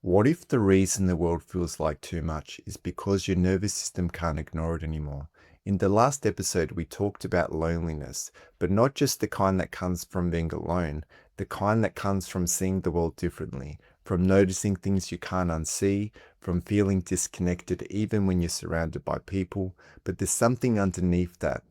What if the reason the world feels like too much is because your nervous system can't ignore it anymore? In the last episode, we talked about loneliness, but not just the kind that comes from being alone, the kind that comes from seeing the world differently, from noticing things you can't unsee, from feeling disconnected even when you're surrounded by people. But there's something underneath that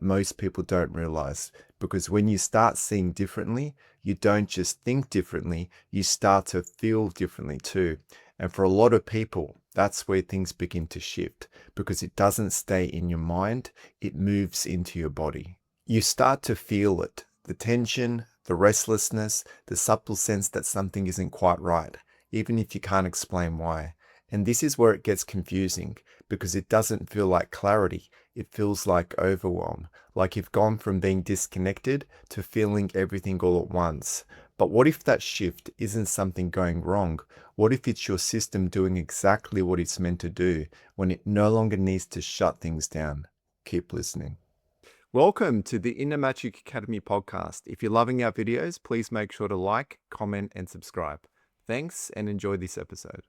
most people don't realize, because when you start seeing differently, you don't just think differently, you start to feel differently too. And for a lot of people, that's where things begin to shift because it doesn't stay in your mind, it moves into your body. You start to feel it, the tension, the restlessness, the subtle sense that something isn't quite right, even if you can't explain why. And this is where it gets confusing because it doesn't feel like clarity, it feels like overwhelm, like you've gone from being disconnected to feeling everything all at once. But what if that shift isn't something going wrong? What if it's your system doing exactly what it's meant to do when it no longer needs to shut things down? Keep listening. Welcome to the Inner Magic Academy podcast. If you're loving our videos, please make sure to like, comment, and subscribe. Thanks and enjoy this episode.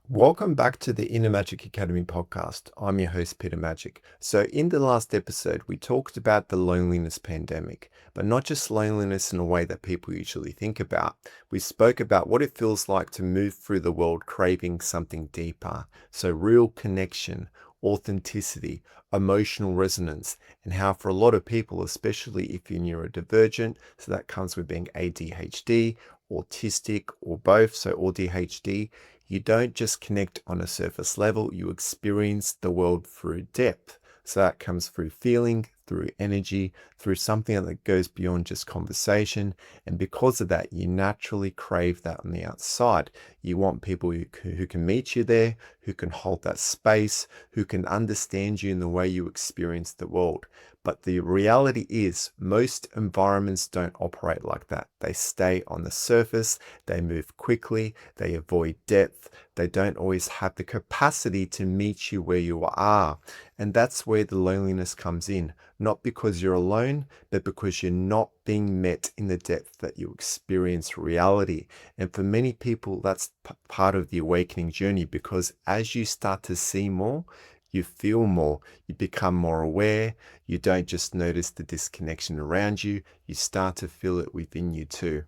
Welcome back to the Inner Magic Academy podcast. I'm your host, Peter Magic. So, in the last episode, we talked about the loneliness pandemic, but not just loneliness in a way that people usually think about. We spoke about what it feels like to move through the world craving something deeper. So, real connection, authenticity, emotional resonance, and how for a lot of people, especially if you're neurodivergent, so that comes with being ADHD, autistic, or both, so ADHD, you don't just connect on a surface level, you experience the world through depth. So that comes through feeling, through energy, through something that goes beyond just conversation. And because of that, you naturally crave that on the outside. You want people who can meet you there, who can hold that space, who can understand you in the way you experience the world. But the reality is, most environments don't operate like that. They stay on the surface, they move quickly, they avoid depth, they don't always have the capacity to meet you where you are. And that's where the loneliness comes in, not because you're alone, but because you're not being met in the depth that you experience reality. And for many people, that's part of the awakening journey, because as you start to see more, you feel more, you become more aware, you don't just notice the disconnection around you, you start to feel it within you too.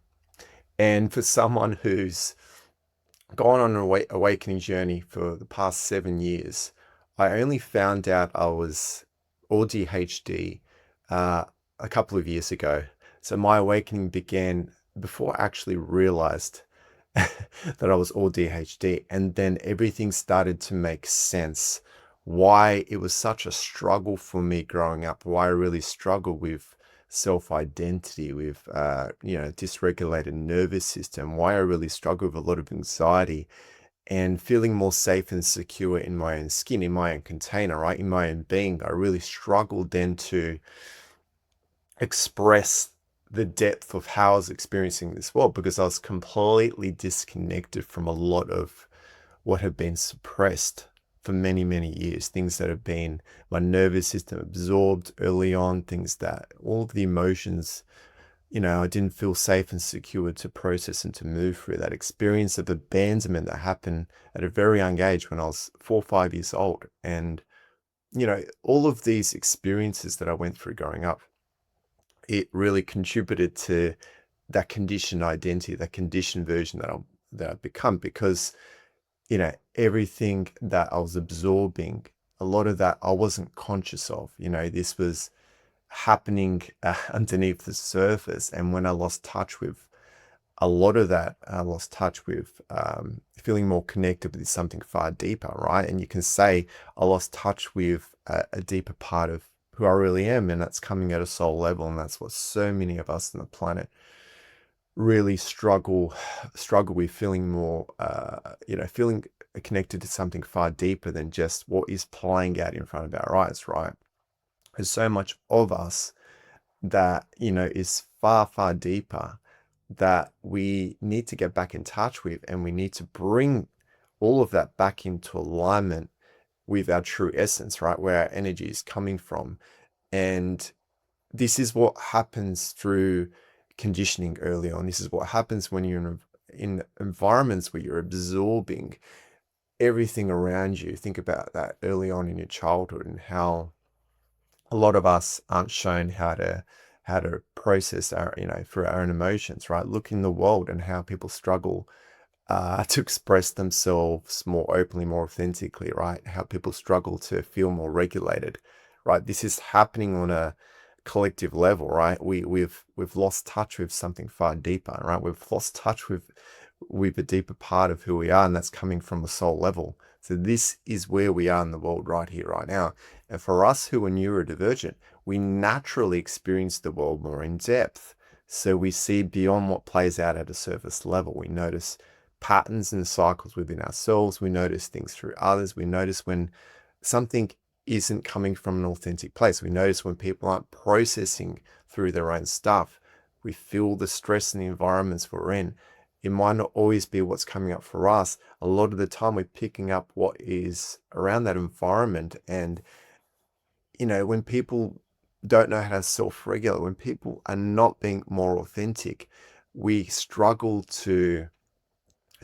And for someone who's gone on an awakening journey for the past 7 years, I only found out I was ADHD a couple of years ago. So my awakening began before I actually realized that I was ADHD. And then everything started to make sense. Why it was such a struggle for me growing up, why I really struggled with self-identity, with dysregulated nervous system, why I really struggle with a lot of anxiety and feeling more safe and secure in my own skin, in my own container, right? In my own being. I really struggled then to express the depth of how I was experiencing this world, because I was completely disconnected from a lot of what had been suppressed for many, many years, things that have been my nervous system absorbed early on, things that all of the emotions, I didn't feel safe and secure to process and to move through. That experience of abandonment that happened at a very young age when I was 4 or 5 years old. And, all of these experiences that I went through growing up, it really contributed to that conditioned identity, that conditioned version that I've become, because everything that I was absorbing, a lot of that I wasn't conscious of. This was happening underneath the surface. And when I lost touch with a lot of that, I lost touch with feeling more connected with something far deeper, right? And you can say I lost touch with a deeper part of who I really am, and that's coming at a soul level. And that's what so many of us on the planet really struggle with, feeling more feeling connected to something far deeper than just what is playing out in front of our eyes, right? There's so much of us that is far, far deeper, that we need to get back in touch with, and we need to bring all of that back into alignment with our true essence, right? Where our energy is coming from. And this is what happens through conditioning early on. This is what happens when you're in environments where you're absorbing everything around you. Think about that early on in your childhood and how a lot of us aren't shown how to process our, for our own emotions, right? Look in the world and how people struggle to express themselves more openly, more authentically, right? How people struggle to feel more regulated, right? This is happening on a collective level, right? We've lost touch with something far deeper, right? We've lost touch with a deeper part of who we are, and that's coming from the soul level. So this is where we are in the world right here, right now. And for us who are neurodivergent, we naturally experience the world more in depth. So we see beyond what plays out at a surface level. We notice patterns and cycles within ourselves. We notice things through others. We notice when something isn't coming from an authentic place. We notice when people aren't processing through their own stuff. We feel the stress in the environments we're in. It might not always be what's coming up for us. A lot of the time we're picking up what is around that environment. And, when people don't know how to self-regulate, when people are not being more authentic, we struggle to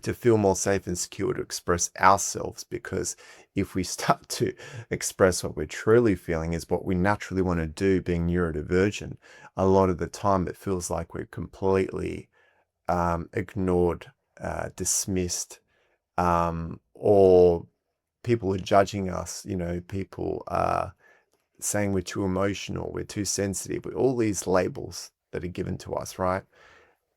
feel more safe and secure to express ourselves, because if we start to express what we're truly feeling is what we naturally want to do, being neurodivergent, a lot of the time it feels like we're completely ignored, dismissed, or people are judging us. People are saying we're too emotional, we're too sensitive, with all these labels that are given to us, right?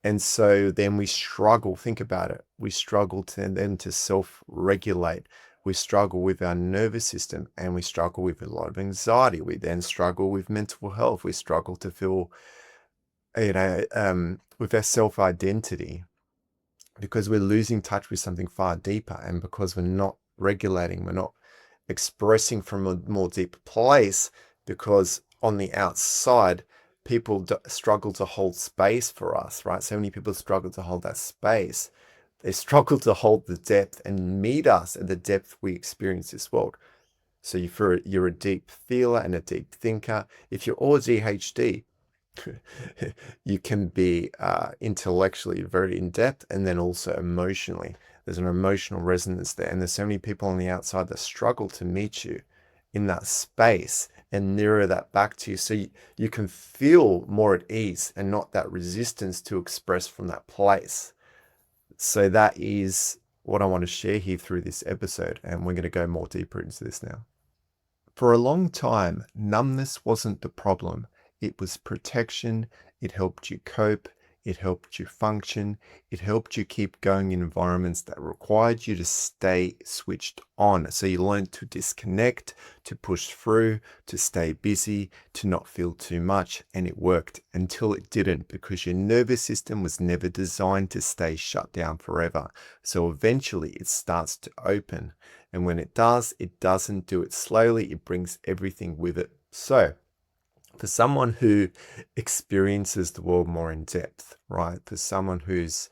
And so then we struggle, think about it. We struggle to self-regulate. We struggle with our nervous system, and we struggle with a lot of anxiety. We then struggle with mental health. We struggle to feel, with our self-identity, because we're losing touch with something far deeper. And because we're not regulating, we're not expressing from a more deep place, because on the outside, people struggle to hold space for us, right? So many people struggle to hold that space. They struggle to hold the depth and meet us at the depth we experience this world. So you're a deep feeler and a deep thinker. If you're all ADHD, you can be intellectually very in depth, and then also emotionally. There's an emotional resonance there. And there's so many people on the outside that struggle to meet you in that space and mirror that back to you, so you can feel more at ease and not that resistance to express from that place. So that is what I want to share here through this episode. And we're going to go more deeper into this now. For a long time, numbness wasn't the problem. It was protection. It helped you cope. It helped you function. It helped you keep going in environments that required you to stay switched on. So you learned to disconnect, to push through, to stay busy, to not feel too much. And it worked until it didn't, because your nervous system was never designed to stay shut down forever. So eventually it starts to open. And when it does, it doesn't do it slowly. It brings everything with it. So for someone who experiences the world more in depth, right? For someone who's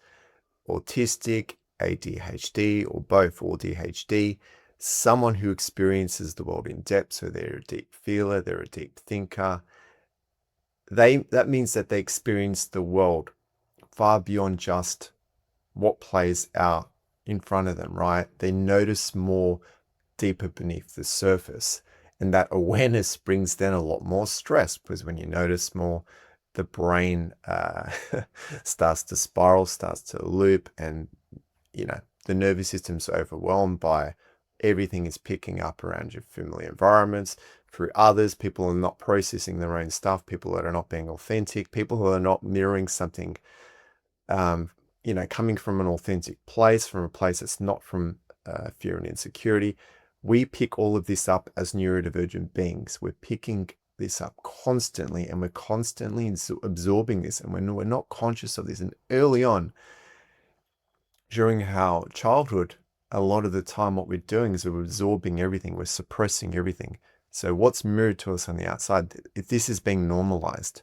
autistic, ADHD, or both ADHD, someone who experiences the world in depth, so they're a deep feeler, they're a deep thinker, that means that they experience the world far beyond just what plays out in front of them, right? They notice more deeper beneath the surface. And that awareness brings then a lot more stress, because when you notice more, the brain starts to spiral, starts to loop, and the nervous system's overwhelmed by everything is picking up around your familiar environments. Through others, people are not processing their own stuff, people that are not being authentic, people who are not mirroring something, coming from an authentic place, from a place that's not from fear and insecurity. We pick all of this up as neurodivergent beings. We're picking this up constantly, and we're constantly absorbing this, and when we're not conscious of this. And early on, during our childhood, a lot of the time what we're doing is we're absorbing everything, we're suppressing everything. So what's mirrored to us on the outside, if this is being normalized,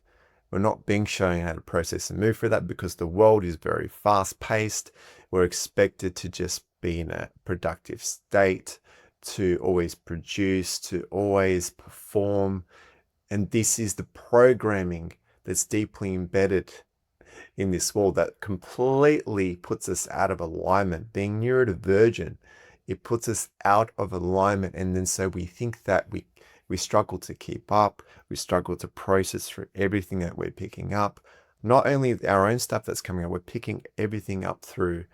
we're not being shown how to process and move through that, because the world is very fast paced. We're expected to just be in a productive state, to always produce, to always perform. And this is the programming that's deeply embedded in this world that completely puts us out of alignment. Being neurodivergent, it puts us out of alignment, and then so we think that we struggle to keep up, we struggle to process through everything that we're picking up. Not only our own stuff that's coming up, we're picking everything up through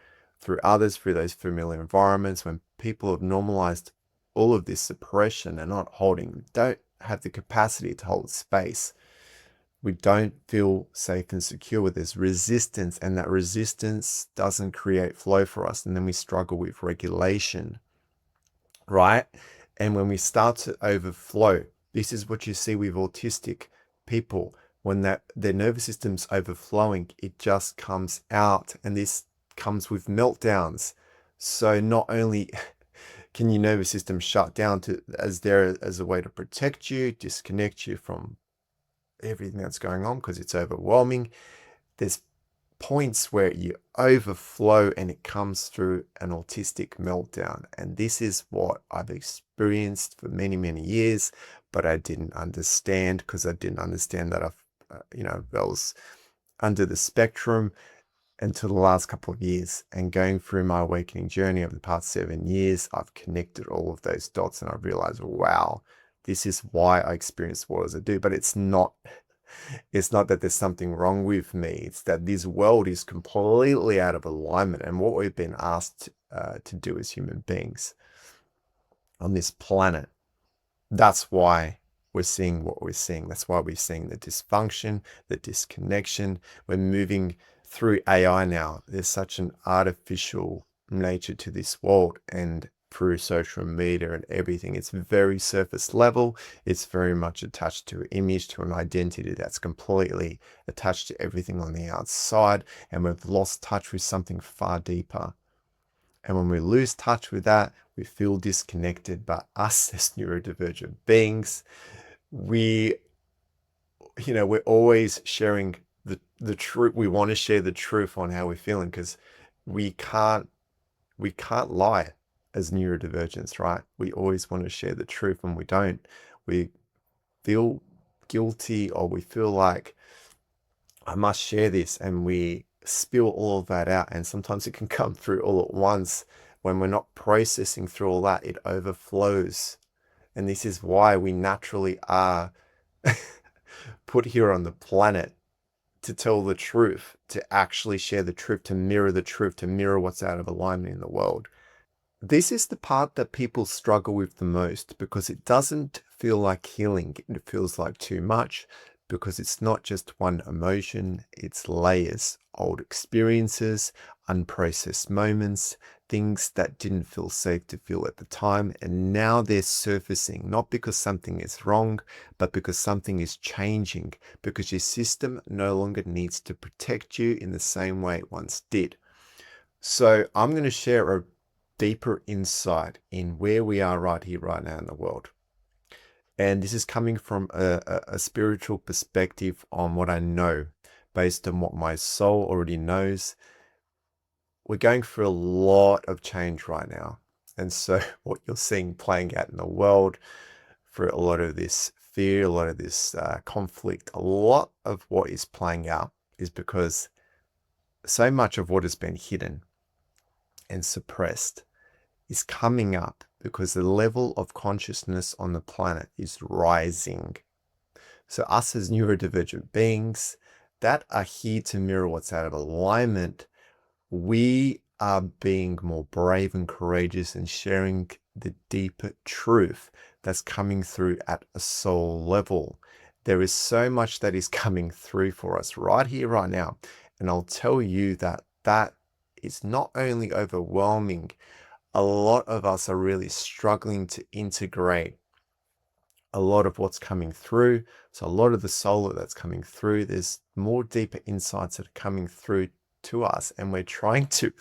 others, through those familiar environments. When people have normalized all of this suppression and not holding, don't have the capacity to hold space, we don't feel safe and secure with this resistance, and that resistance doesn't create flow for us. And then we struggle with regulation, right? And when we start to overflow, this is what you see with autistic people. When their nervous system's overflowing, it just comes out, and this comes with meltdowns. So not only can your nervous system shut down as a way to protect you, disconnect you from everything that's going on because it's overwhelming, there's points where you overflow and it comes through an autistic meltdown. And this is what I've experienced for many, many years, but I didn't understand, because I didn't understand that I was under the spectrum until the last couple of years. And going through my awakening journey over the past 7 years, I've connected all of those dots, and I've realized, wow, this is why I experience what I do. But it's not that there's something wrong with me. It's that this world is completely out of alignment, and what we've been asked to do as human beings on this planet. That's why we're seeing what we're seeing. That's why we're seeing the dysfunction, the disconnection. We're moving through AI now. There's such an artificial nature to this world, and through social media and everything, it's very surface level. It's very much attached to an image, to an identity that's completely attached to everything on the outside, and we've lost touch with something far deeper. And when we lose touch with that, we feel disconnected. But us as neurodivergent beings, we're always sharing the truth. We want to share the truth on how we're feeling, because we can't lie as neurodivergents, right? We always want to share the truth, and we don't. We feel guilty, or we feel like I must share this, and we spill all of that out. And sometimes it can come through all at once. When we're not processing through all that, it overflows. And this is why we naturally are put here on the planet to tell the truth, to actually share the truth, to mirror what's out of alignment in the world. This is the part that people struggle with the most, because it doesn't feel like healing. It feels like too much, because it's not just one emotion, it's layers, old experiences, unprocessed moments, things that didn't feel safe to feel at the time, and now they're surfacing, not because something is wrong, but because something is changing, because your system no longer needs to protect you in the same way it once did. So I'm going to share a deeper insight in where we are right here, right now in the world. And this is coming from a spiritual perspective on what I know, based on what my soul already knows. We're going through a lot of change right now. And so what you're seeing playing out in the world, for a lot of this fear, a lot of this conflict, a lot of what is playing out is because so much of what has been hidden and suppressed is coming up, because the level of consciousness on the planet is rising. So us as neurodivergent beings that are here to mirror what's out of alignment, we are being more brave and courageous and sharing the deeper truth that's coming through at a soul level. There is so much that is coming through for us right here, right now. And I'll tell you that is not only overwhelming. A lot of us are really struggling to integrate a lot of what's coming through. So a lot of the solar that's coming through, there's more deeper insights that are coming through to us. And we're trying to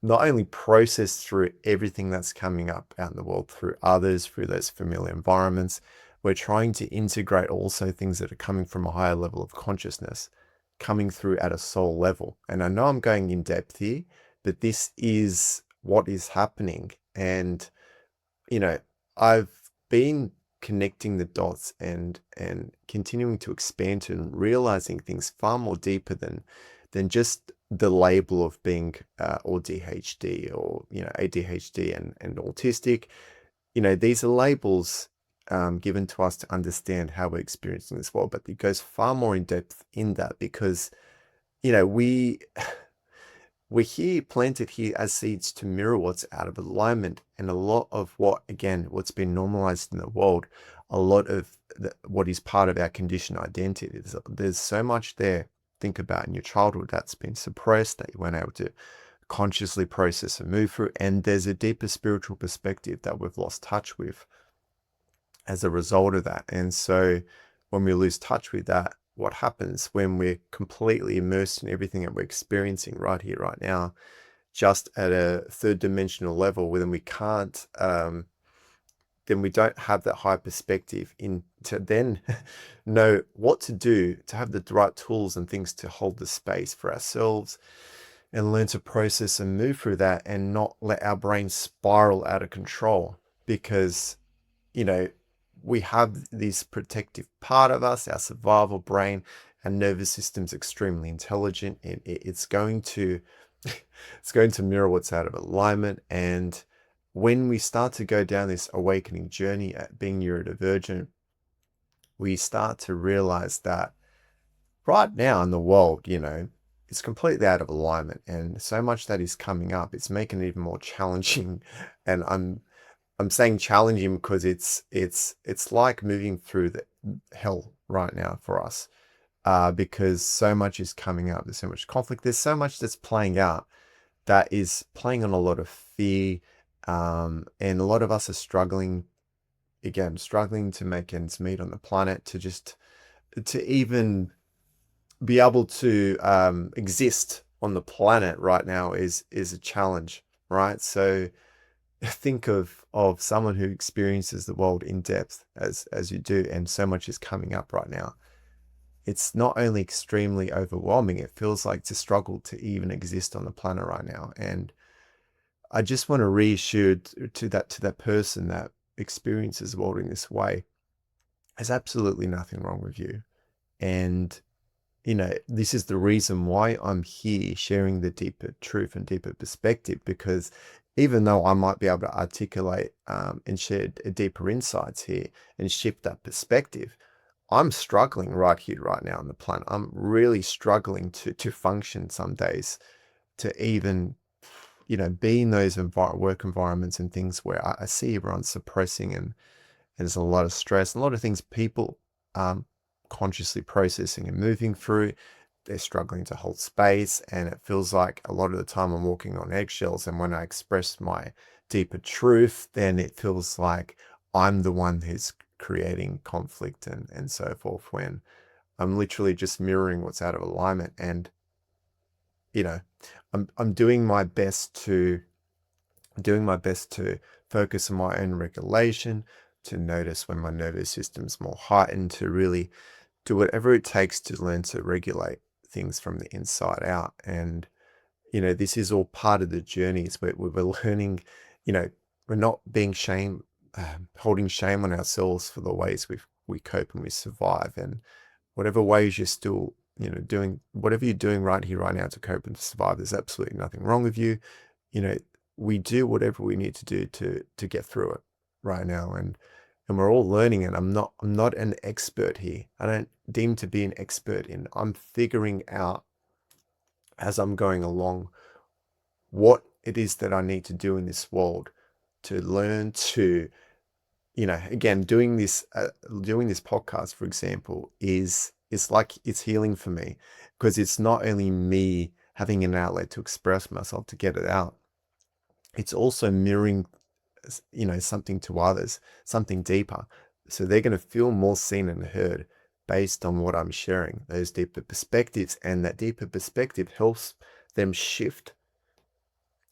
not only process through everything that's coming up out in the world, through others, through those familiar environments, we're trying to integrate also things that are coming from a higher level of consciousness, coming through at a soul level. And I know I'm going in depth here, but this is what is happening. And, I've been connecting the dots and continuing to expand and realizing things far more deeper than than just the label of being or DHD or ADHD and autistic. These are labels given to us to understand how we're experiencing this world, but it goes far more in depth in that because we we're here planted here as seeds to mirror what's out of alignment. And a lot of what's been normalized in the world, a lot of what is part of our conditioned identity, there's so much there. Think about in your childhood that's been suppressed, that you weren't able to consciously process and move through. And there's a deeper spiritual perspective that we've lost touch with as a result of that. And so when we lose touch with that, what happens when we're completely immersed in everything that we're experiencing right here, right now, just at a third dimensional level, then we can't, then we don't have that high perspective in to then know what to do, to have the right tools and things to hold the space for ourselves and learn to process and move through that and not let our brain spiral out of control because you know, we have this protective part of us, our survival brain, and nervous system's extremely intelligent, and it's going to it's going to mirror what's out of alignment. And when we start to go down this awakening journey at being neurodivergent, we start to realize that right now in the world, it's completely out of alignment, and so much that is coming up, it's making it even more challenging. And I'm saying challenging because it's like moving through the hell right now for us, because so much is coming up. There's so much conflict. There's so much that's playing out that is playing on a lot of fear, and a lot of us are struggling to make ends meet on the planet, to even be able to exist on the planet right now is a challenge, right? So think of someone who experiences the world in depth as you do, and so much is coming up right now. It's not only extremely overwhelming, it feels like it's a struggle to even exist on the planet right now. And I just want to reassure to that person that experiences the world in this way, there's absolutely nothing wrong with you. And this is the reason why I'm here sharing the deeper truth and deeper perspective, because even though I might be able to articulate and share deeper insights here and shift that perspective, I'm struggling right here, right now on the planet. I'm really struggling to function some days, to even, be in those work environments and things where I see everyone suppressing, and there's a lot of stress, a lot of things people consciously processing and moving through. They're struggling to hold space, and it feels like a lot of the time I'm walking on eggshells. And when I express my deeper truth, then it feels like I'm the one who's creating conflict and so forth, when I'm literally just mirroring what's out of alignment. And you know I'm doing my best to focus on my own regulation, to notice when my nervous system's more heightened, to really do whatever it takes to learn to regulate things from the inside out. And, this is all part of the journey. It's where we're learning, you know, we're not being holding shame on ourselves for the ways we cope and we survive. And whatever ways you're still, doing whatever you're doing right here, right now to cope and to survive, there's absolutely nothing wrong with you. You know, we do whatever we need to do to get through it right now. And we're all learning. And I'm not an expert here. I don't deem to be an expert in. I'm figuring out as I'm going along what it is that I need to do in this world to learn to, again, doing this podcast, for example, is like it's healing for me, because it's not only me having an outlet to express myself, to get it out. It's also mirroring, something to others, something deeper. So they're going to feel more seen and heard based on what I'm sharing, those deeper perspectives. And that deeper perspective helps them shift,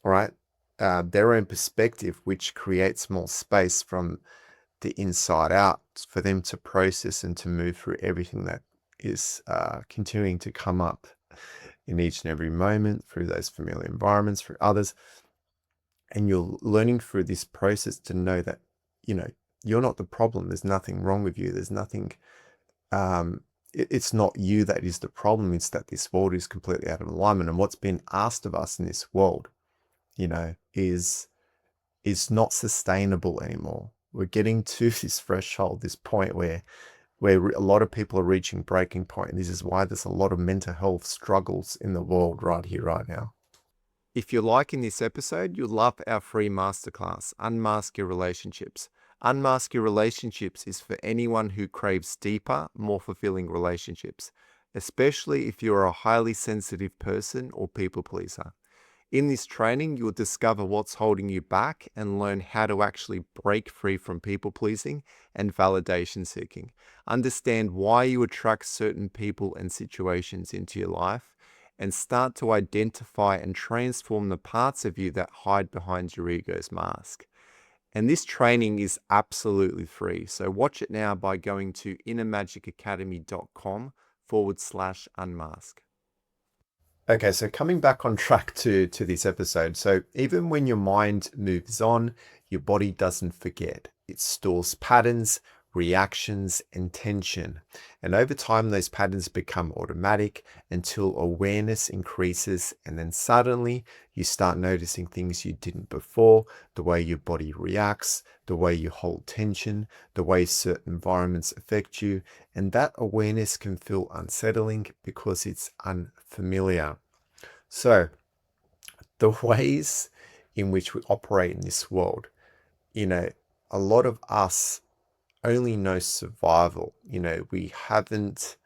right? Their own perspective, which creates more space from the inside out for them to process and to move through everything that is continuing to come up in each and every moment, through those familiar environments, through others. And you're learning through this process to know that, you're not the problem. There's nothing wrong with you. There's nothing, it's not you that is the problem. It's that this world is completely out of alignment. And what's been asked of us in this world, is not sustainable anymore. We're getting to this threshold, this point where a lot of people are reaching breaking point. And this is why there's a lot of mental health struggles in the world right here, right now. If you're liking this episode, you'll love our free masterclass, Unmask Your Relationships. Unmask Your Relationships is for anyone who craves deeper, more fulfilling relationships, especially if you're a highly sensitive person or people pleaser. In this training, you'll discover what's holding you back and learn how to actually break free from people pleasing and validation seeking. Understand why you attract certain people and situations into your life, and start to identify and transform the parts of you that hide behind your ego's mask. And this training is absolutely free. So watch it now by going to innermagicacademy.com/unmask. Okay, so coming back on track to this episode. So even when your mind moves on, your body doesn't forget. It stores patterns, reactions, and tension. And over time, those patterns become automatic until awareness increases. And then suddenly you start noticing things you didn't before, the way your body reacts, the way you hold tension, the way certain environments affect you. And that awareness can feel unsettling because it's unfamiliar. So the ways in which we operate in this world, a lot of us only know survival. We haven't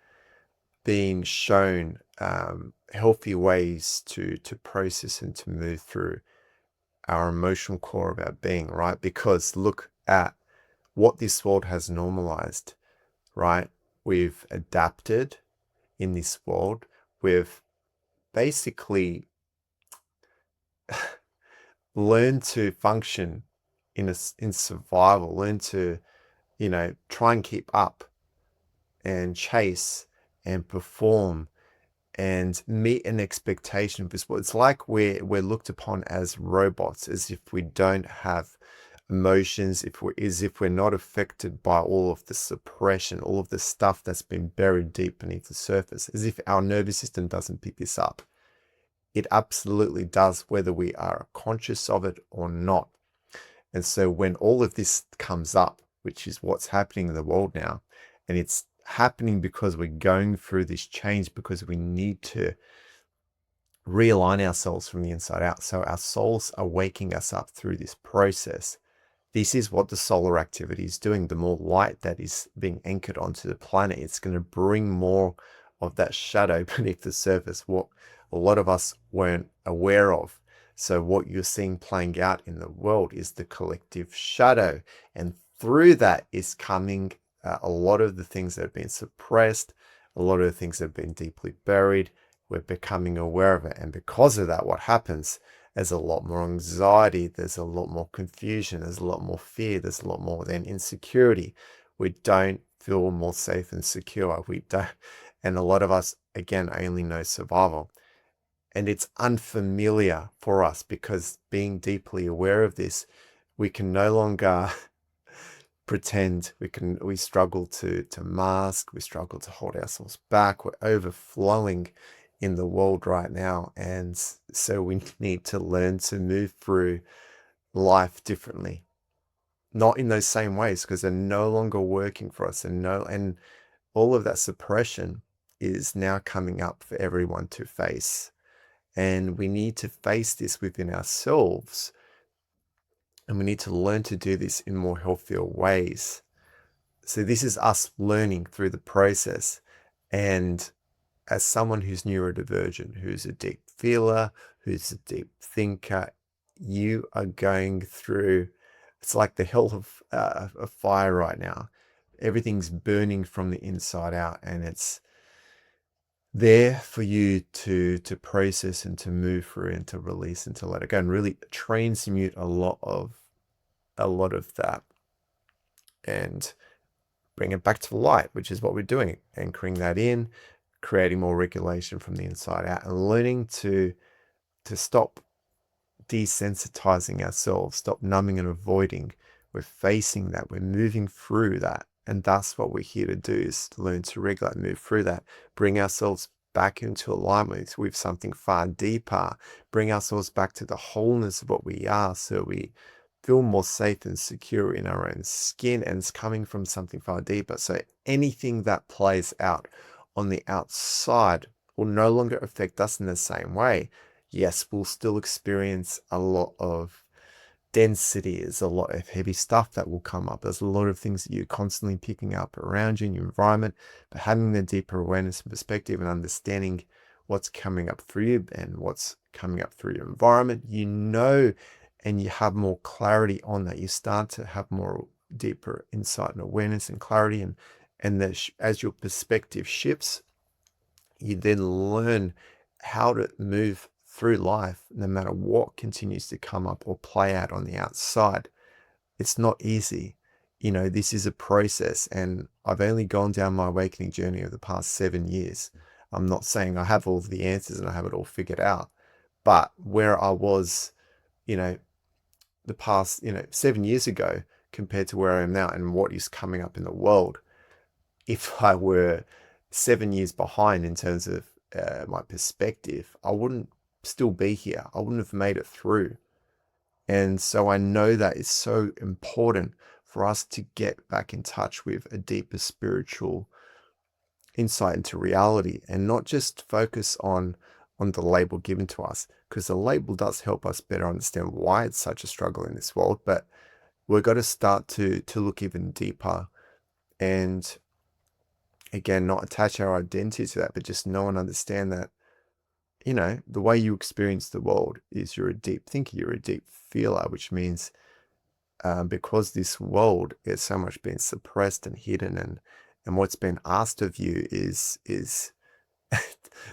been shown healthy ways to process and to move through our emotional core of our being, right? Because look at what this world has normalized, right? We've adapted in this world. We've basically learned to function in survival, learn to try and keep up and chase and perform and meet an expectation. It's like we're looked upon as robots, as if we don't have emotions, as if we're not affected by all of the suppression, all of the stuff that's been buried deep beneath the surface, as if our nervous system doesn't pick this up. It absolutely does, whether we are conscious of it or not. And so when all of this comes up, which is what's happening in the world now, and it's happening because we're going through this change, because we need to realign ourselves from the inside out. So our souls are waking us up through this process. This is what the solar activity is doing. The more light that is being anchored onto the planet, it's going to bring more of that shadow beneath the surface, what a lot of us weren't aware of. So what you're seeing playing out in the world is the collective shadow. And through that is coming a lot of the things that have been suppressed, a lot of the things that have been deeply buried. We're becoming aware of it. And because of that, what happens? There's a lot more anxiety. There's a lot more confusion. There's a lot more fear. There's a lot more then insecurity. We don't feel more safe and secure. We don't. And a lot of us, again, only know survival. And it's unfamiliar for us because being deeply aware of this, we can no longer pretend. We struggle to mask. We struggle to hold ourselves back. We're overflowing in the world right now. And so we need to learn to move through life differently. Not in those same ways, because they're no longer working for us. And all of that suppression is now coming up for everyone to face. And we need to face this within ourselves. And we need to learn to do this in more healthier ways. So this is us learning through the process. And as someone who's neurodivergent, who's a deep feeler, who's a deep thinker, you are going through, it's like the hell of a fire right now. Everything's burning from the inside out, and it's there for you to process and to move through and to release and to let it go and really transmute a lot of that and bring it back to the light, which is what we're doing, anchoring that in, creating more regulation from the inside out, and learning to stop desensitizing ourselves, stop numbing and avoiding. We're facing that, we're moving through that, And that's what we're here to do, is to learn to regulate, move through that, bring ourselves back into alignment with something far deeper, bring ourselves back to the wholeness of what we are, so we feel more safe and secure in our own skin, and it's coming from something far deeper. So anything that plays out on the outside will no longer affect us in the same way. Yes, we'll still experience a lot of density, is a lot of heavy stuff that will come up. There's a lot of things that you're constantly picking up around you in your environment, but having the deeper awareness and perspective and understanding what's coming up through you and what's coming up through your environment, and you have more clarity on that. You start to have more deeper insight and awareness and clarity, as your perspective shifts, you then learn how to move through life no matter what continues to come up or play out on the outside. It's not easy. This is a process, and I've only gone down my awakening journey over the past 7 years. I'm not saying I have all of the answers and I have it all figured out, but where I was, you know, the past, 7 years ago compared to where I am now and what is coming up in the world, if I were 7 years behind in terms of my perspective, I wouldn't still be here. I wouldn't have made it through. And so I know that it's so important for us to get back in touch with a deeper spiritual insight into reality, and not just focus on the label given to us, because the label does help us better understand why it's such a struggle in this world. But we've got to start to look even deeper, and again, not attach our identity to that, but just know and understand that, the way you experience the world is you're a deep thinker, you're a deep feeler, which means because this world is so much being suppressed and hidden, and what's been asked of you is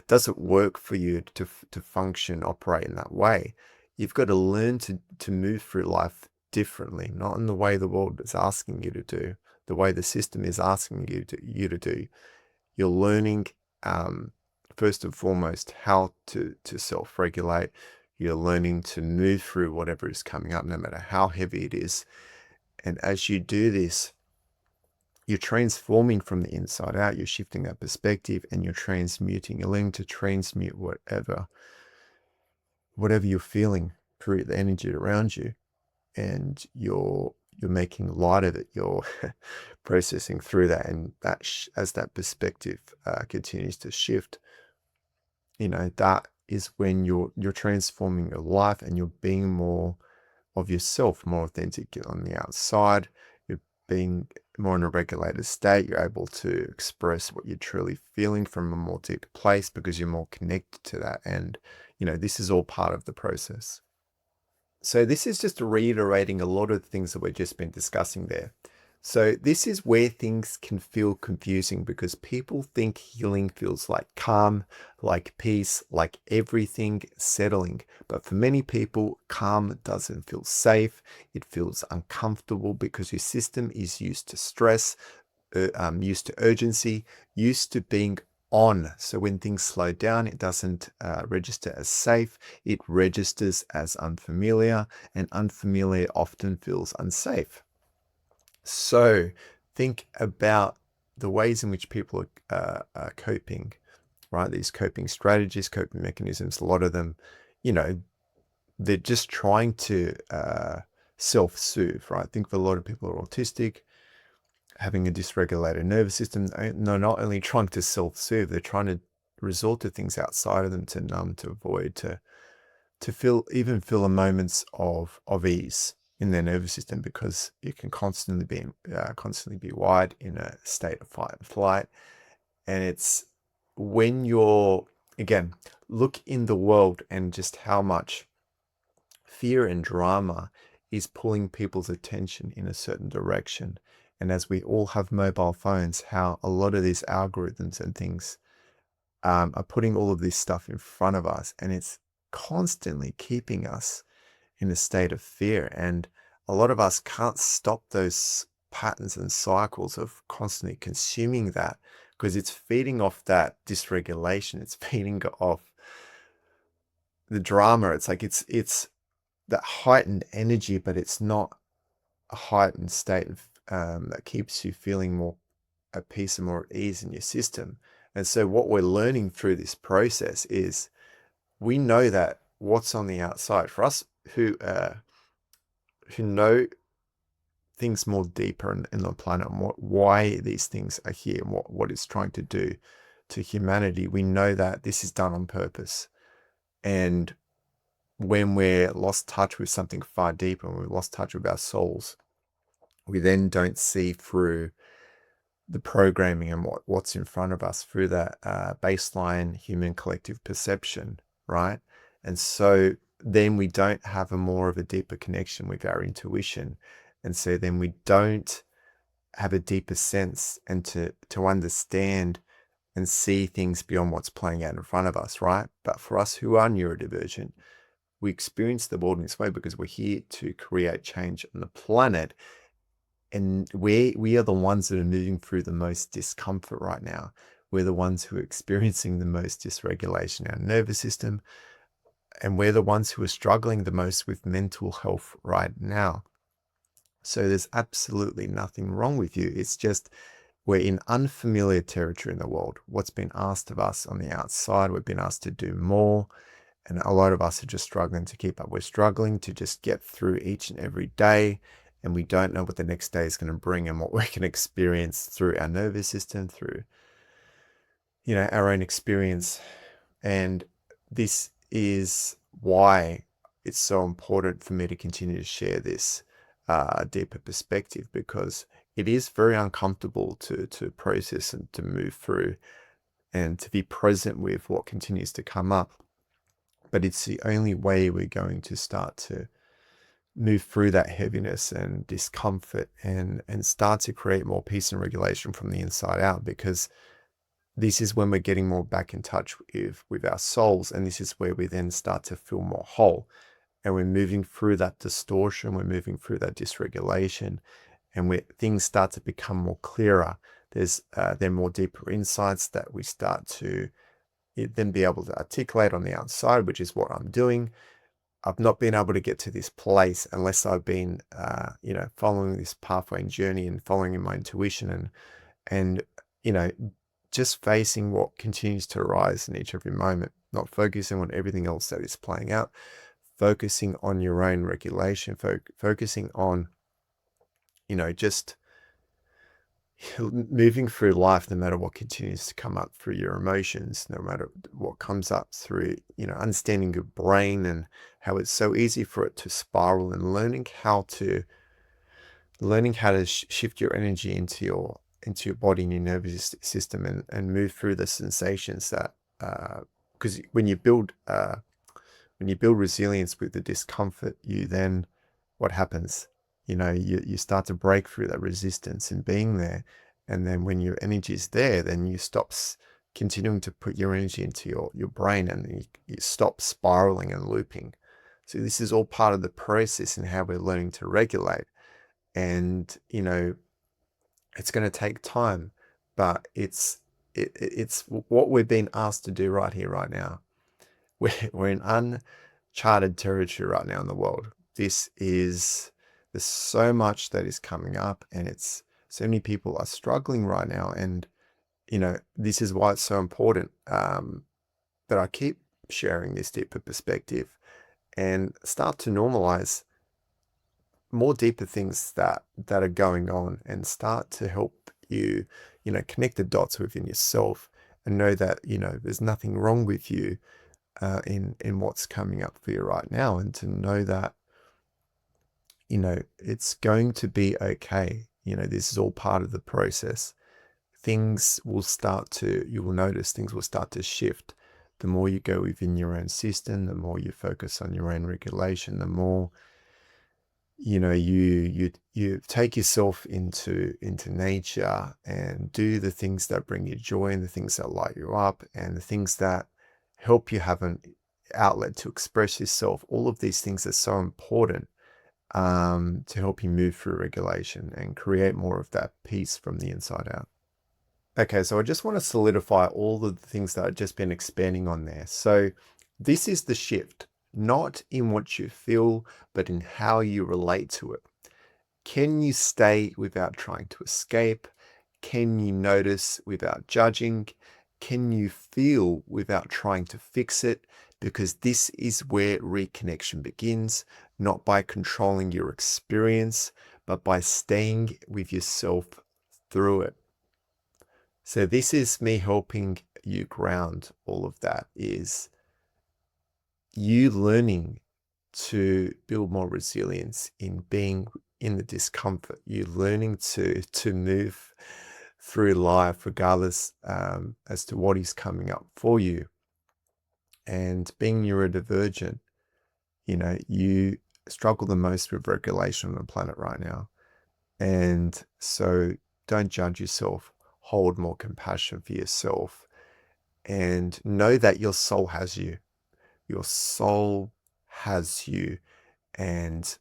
doesn't work for you to function, operate in that way. You've got to learn to move through life differently, not in the way the world is asking you to do, the way the system is asking you to do. You're learning, first and foremost, how to self-regulate. You're learning to move through whatever is coming up, no matter how heavy it is. And as you do this, you're transforming from the inside out. You're shifting that perspective, and you're transmuting. You're learning to transmute whatever you're feeling through the energy around you, and you're making light of it. You're processing through that, and as that perspective continues to shift, that is when you're transforming your life, and you're being more of yourself, more authentic on the outside. You're being more in a regulated state. You're able to express what you're truly feeling from a more deep place, because you're more connected to that. And this is all part of the process. So this is just reiterating a lot of the things that we've just been discussing there. So this is where things can feel confusing, because people think healing feels like calm, like peace, like everything settling. But for many people, calm doesn't feel safe. It feels uncomfortable, because your system is used to stress, used to urgency, used to being on. So when things slow down, it doesn't register as safe. It registers as unfamiliar, and unfamiliar often feels unsafe. So think about the ways in which people are coping, right? These coping strategies, coping mechanisms, a lot of them, you know, they're just trying to self-soothe, right? I think for a lot of people who are autistic, having a dysregulated nervous system, they're not only trying to self-soothe, they're trying to resort to things outside of them, to numb, to avoid, to feel a moments of ease in their nervous system, because it can constantly be wired in a state of fight and flight. And it's when you're, again, look in the world and just how much fear and drama is pulling people's attention in a certain direction. And as we all have mobile phones, how a lot of these algorithms and things are putting all of this stuff in front of us, and it's constantly keeping us in a state of fear. And a lot of us can't stop those patterns and cycles of constantly consuming that, because it's feeding off that dysregulation. It's feeding off the drama. It's like it's that heightened energy, but it's not a heightened state that keeps you feeling more at peace and more at ease in your system. And so what we're learning through this process is we know that what's on the outside for us who know things more deeper in the planet and why these things are here and what it's trying to do to humanity. We know that this is done on purpose. And when we're lost touch with something far deeper, when we've lost touch with our souls, we then don't see through the programming and what's in front of us through that baseline human collective perception, right? And so then we don't have more of a deeper connection with our intuition. And so then we don't have a deeper sense and to understand and see things beyond what's playing out in front of us, right? But for us who are neurodivergent, we experience the world in this way because we're here to create change on the planet. And we are the ones that are moving through the most discomfort right now. We're the ones who are experiencing the most dysregulation in our nervous system. And we're the ones who are struggling the most with mental health right now. So there's absolutely nothing wrong with you. It's just we're in unfamiliar territory in the world. What's been asked of us on the outside, we've been asked to do more. And a lot of us are just struggling to keep up. We're struggling to just get through each and every day. And we don't know what the next day is going to bring and what we can experience through our nervous system, through, our own experience. And this is why it's so important for me to continue to share this deeper perspective, because it is very uncomfortable to process and to move through and to be present with what continues to come up. But it's the only way we're going to start to move through that heaviness and discomfort and start to create more peace and regulation from the inside out, because this is when we're getting more back in touch with our souls. And this is where we then start to feel more whole. And we're moving through that distortion, we're moving through that dysregulation, and things start to become more clearer. There's then more deeper insights that we start to then be able to articulate on the outside, which is what I'm doing. I've not been able to get to this place unless I've been, following this pathway and journey and following in my intuition and just facing what continues to arise in each every moment, not focusing on everything else that is playing out, focusing on your own regulation, focusing on, just moving through life, no matter what continues to come up through your emotions, no matter what comes up through, understanding your brain and how it's so easy for it to spiral, and learning how to shift your energy into your body and your nervous system and move through the sensations that, because when you build resilience with the discomfort, what happens? You start to break through that resistance and being there. And then when your energy is there, then you stop continuing to put your energy into your brain, and you stop spiraling and looping. So this is all part of the process in how we're learning to regulate. And, it's going to take time, but it's what we've been asked to do right here, right now. We're in uncharted territory right now in the world. There's so much that is coming up, and it's so many people are struggling right now. And, this is why it's so important that I keep sharing this deeper perspective and start to normalize more deeper things that are going on, and start to help you, connect the dots within yourself and know that, there's nothing wrong with you in what's coming up for you right now, and to know that, it's going to be okay. This is all part of the process. You will notice things will start to shift. The more you go within your own system, the more you focus on your own regulation, the more, you take yourself into nature and do the things that bring you joy, and the things that light you up, and the things that help you have an outlet to express yourself. All of these things are so important to help you move through regulation and create more of that peace from the inside out. Okay, so I just want to solidify all of the things that I've just been expanding on there. So this is the shift, not in what you feel, but in how you relate to it. Can you stay without trying to escape? Can you notice without judging? Can you feel without trying to fix it? Because this is where reconnection begins, not by controlling your experience, but by staying with yourself through it. So this is me helping you ground all of that, is you learning to build more resilience in being in the discomfort. You learning to move through life regardless as to what is coming up for you. And being neurodivergent, you struggle the most with regulation on the planet right now. And so don't judge yourself. Hold more compassion for yourself and know that your soul has you. Your soul has you. And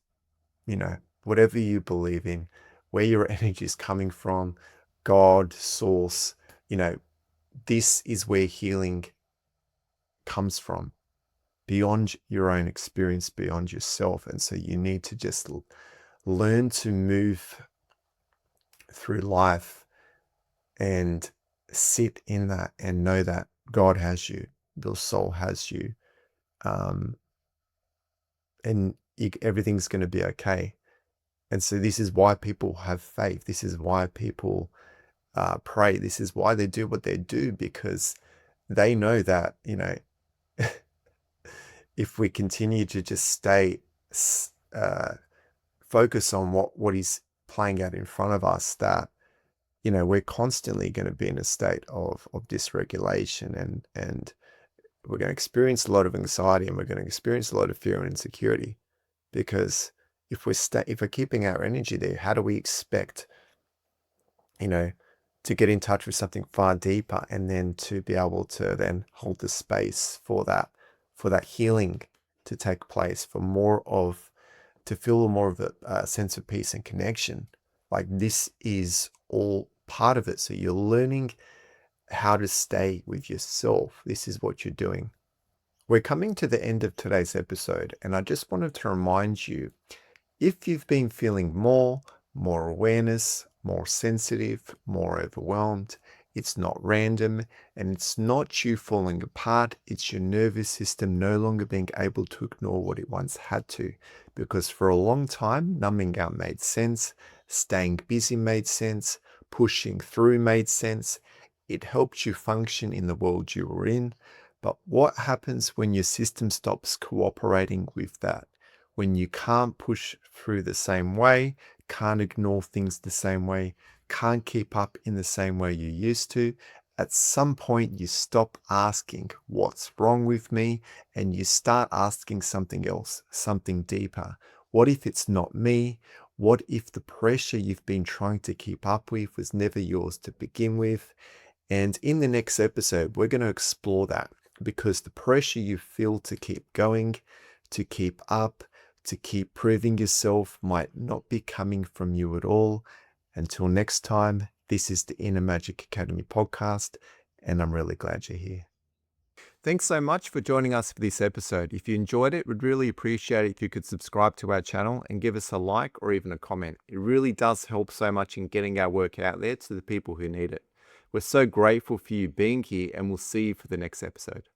whatever you believe in, where your energy is coming from, God, source, this is where healing comes from, beyond your own experience, beyond yourself. And so you need to just learn to move through life and sit in that and know that God has you, your soul has you, and everything's going to be okay. And so this is why people have faith. This is why people pray. This is why they do what they do, because they know that, if we continue to just stay focus on what is playing out in front of us, that, we're constantly going to be in a state of dysregulation, and we're going to experience a lot of anxiety, and we're going to experience a lot of fear and insecurity. Because if we're keeping our energy there, how do we expect, to get in touch with something far deeper, and then to be able to then hold the space for that healing to take place, to feel more of a sense of peace and connection? Like, this is all part of it. So you're learning how to stay with yourself. This is what you're doing. We're coming to the end of today's episode, and I just wanted to remind you, if you've been feeling more awareness, more sensitive, more overwhelmed, it's not random, and it's not you falling apart. It's your nervous system no longer being able to ignore what it once had to. Because for a long time, numbing out made sense, staying busy made sense, pushing through made sense. It helped you function in the world you were in. But what happens when your system stops cooperating with that? When you can't push through the same way, can't ignore things the same way, can't keep up in the same way you used to, at some point you stop asking, what's wrong with me? And you start asking something else, something deeper. What if it's not me? What if the pressure you've been trying to keep up with was never yours to begin with? And in the next episode, we're going to explore that, because the pressure you feel to keep going, to keep up, to keep proving yourself might not be coming from you at all. Until next time, this is the Inner Magic Academy podcast, and I'm really glad you're here. Thanks so much for joining us for this episode. If you enjoyed it, we'd really appreciate it if you could subscribe to our channel and give us a like or even a comment. It really does help so much in getting our work out there to the people who need it. We're so grateful for you being here, and we'll see you for the next episode.